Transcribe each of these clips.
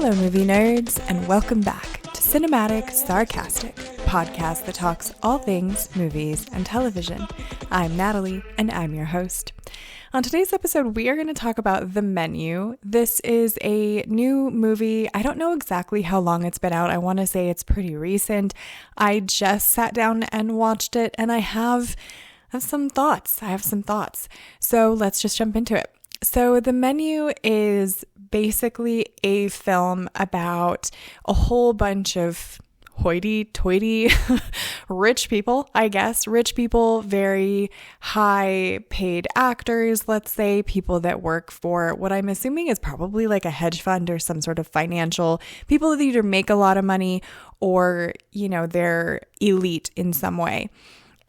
Hello movie nerds, and welcome back to Cinematic Sarcastic, a podcast that talks all things movies and television. I'm Natalie, and I'm your host. On today's episode, we are going to talk about The Menu. This is a new movie. I don't know exactly how long it's been out. I want to say it's pretty recent. I just sat down and watched it, and I have some thoughts. So let's just jump into it. So The Menu is basically a film about a whole bunch of hoity-toity rich people, I guess. Rich people, very high-paid actors, let's say, people that work for what I'm assuming is probably like a hedge fund or some sort of financial, people that either make a lot of money or, they're elite in some way.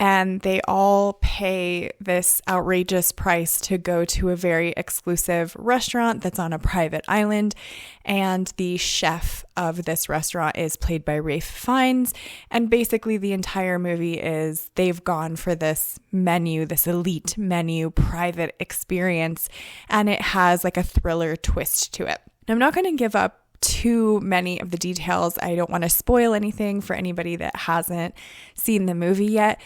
And they all pay this outrageous price to go to a very exclusive restaurant that's on a private island. And the chef of this restaurant is played by Ralph Fiennes. And basically the entire movie is they've gone for this menu, this elite menu, private experience. And it has like a thriller twist to it. I'm not going to give up too many of the details. I don't want to spoil anything for anybody that hasn't seen the movie yet.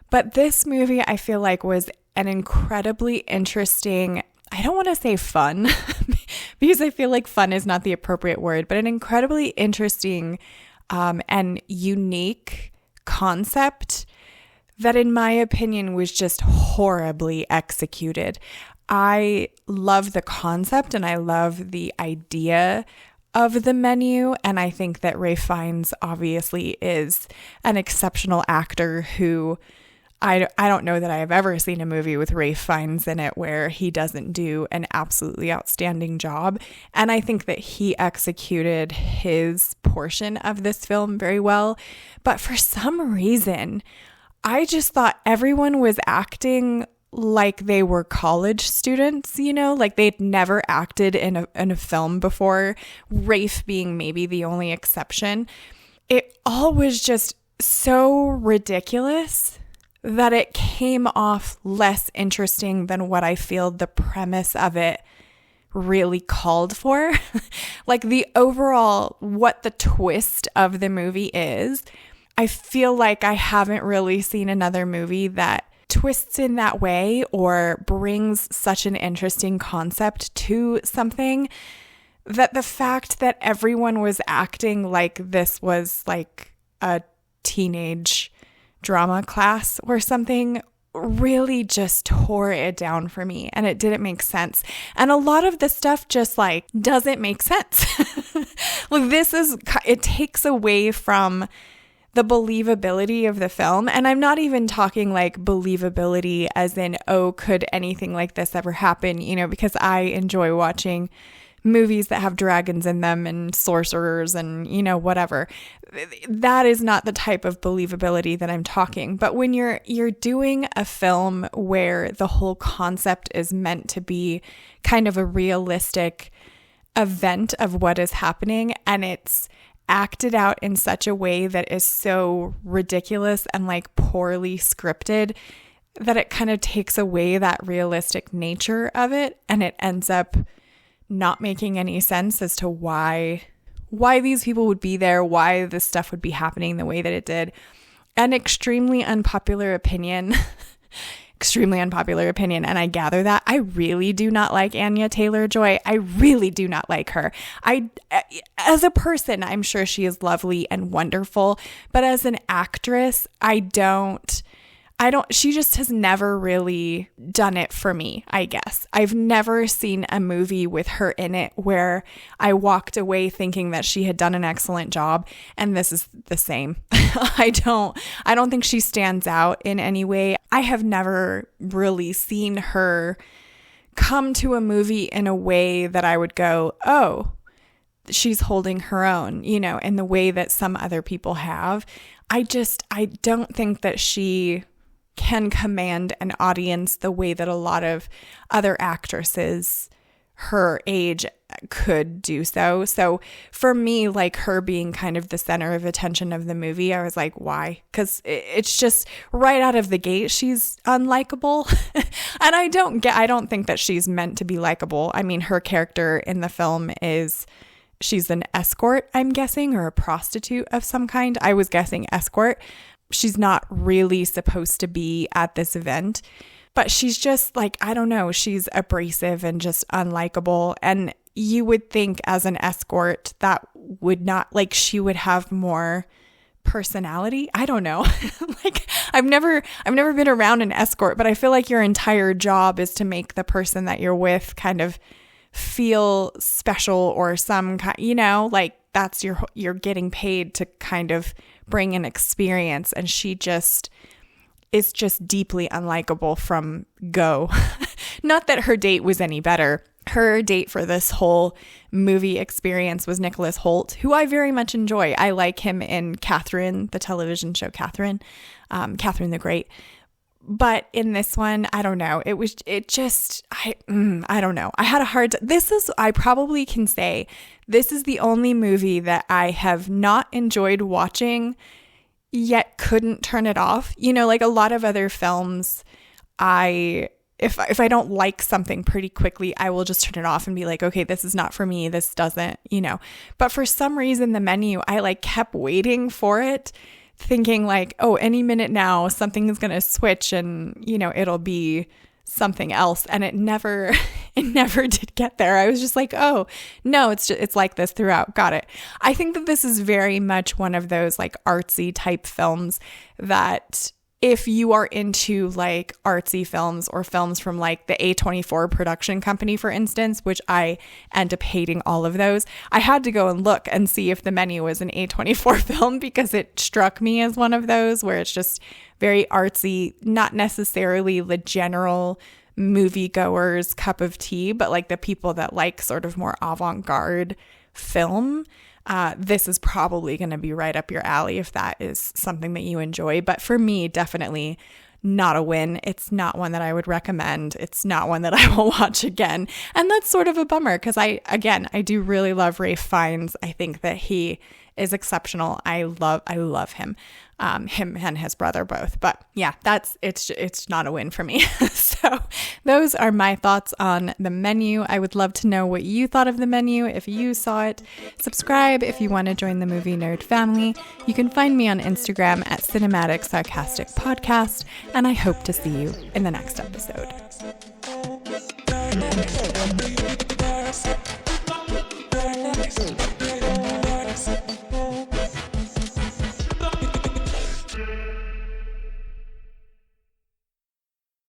But this movie, I feel like, was an incredibly interesting, I don't want to say fun, because I feel like fun is not the appropriate word, but an incredibly interesting and unique concept that, in my opinion, was just horribly executed. I love the concept and I love the idea of the menu, and I think that Ralph Fiennes obviously is an exceptional actor who I don't know that I have ever seen a movie with Ralph Fiennes in it where he doesn't do an absolutely outstanding job. And I think that he executed his portion of this film very well. But for some reason, I just thought everyone was acting like they were college students, like they'd never acted in a film before, Ralph being maybe the only exception. It all was just so ridiculous that it came off less interesting than what I feel the premise of it really called for. Like the overall, what the twist of the movie is, I feel like I haven't really seen another movie that twists in that way or brings such an interesting concept to something, that the fact that everyone was acting like this was like a teenage drama class or something really just tore it down for me, and it didn't make sense. And a lot of the stuff just like doesn't make sense. Like it takes away from the believability of the film. And I'm not even talking like believability as in, oh, could anything like this ever happen? Because I enjoy watching movies that have dragons in them and sorcerers and, whatever. That is not the type of believability that I'm talking. But when you're doing a film where the whole concept is meant to be kind of a realistic event of what is happening, and it's acted out in such a way that is so ridiculous and like poorly scripted that it kind of takes away that realistic nature of it, and it ends up not making any sense as to why these people would be there, why this stuff would be happening the way that it did. An extremely unpopular opinion, and I gather that I really do not like Anya Taylor-Joy. I really do not like her. As a person, I'm sure she is lovely and wonderful, but as an actress, she just has never really done it for me, I guess. I've never seen a movie with her in it where I walked away thinking that she had done an excellent job, and this is the same. I don't think she stands out in any way. I have never really seen her come to a movie in a way that I would go, oh, she's holding her own, in the way that some other people have. I don't think that she can command an audience the way that a lot of other actresses her age could do so. So for me, like her being kind of the center of attention of the movie, I was like, why? Because it's just right out of the gate, she's unlikable. And I don't think that she's meant to be likable. I mean, her character in the film is she's an escort, I'm guessing, or a prostitute of some kind. I was guessing escort. She's not really supposed to be at this event, but she's just like, I don't know, she's abrasive and just unlikable. And you would think as an escort that would not, like, she would have more personality. I don't know. Like, I've never been around an escort, but I feel like your entire job is to make the person that you're with kind of feel special or some kind, you know, like that's you're getting paid to kind of bring an experience, and she just is just deeply unlikable from go. Not that her date was any better. Her date for this whole movie experience was Nicholas Hoult, who I very much enjoy. I like him in Catherine, the television show Catherine the Great. But in this one, I don't know. I don't know. I had a hard I probably can say this is the only movie that I have not enjoyed watching yet couldn't turn it off. You know, like a lot of other films, if I don't like something pretty quickly, I will just turn it off and be like, okay, this is not for me. This doesn't, you know. But for some reason, The Menu, I like kept waiting for it, thinking like, oh, any minute now, something is going to switch and, you know, it'll be something else. And it never did get there. I was just like, oh, no, it's like this throughout. Got it. I think that this is very much one of those like artsy type films that if you are into like artsy films or films from like the A24 production company, for instance, which I end up hating all of those, I had to go and look and see if The Menu was an A24 film because it struck me as one of those where it's just very artsy, not necessarily the general moviegoer's cup of tea, but like the people that like sort of more avant-garde film. This is probably going to be right up your alley if that is something that you enjoy. But for me, definitely not a win. It's not one that I would recommend. It's not one that I will watch again. And that's sort of a bummer because I do really love Ralph Fiennes. I think that he is exceptional. I love him. Him and his brother both. But yeah, it's not a win for me. So those are my thoughts on The Menu. I would love to know what you thought of The Menu if you saw it. Subscribe if you want to join the Movie Nerd family. You can find me on Instagram at Cinematic Sarcastic Podcast, and I hope to see you in the next episode.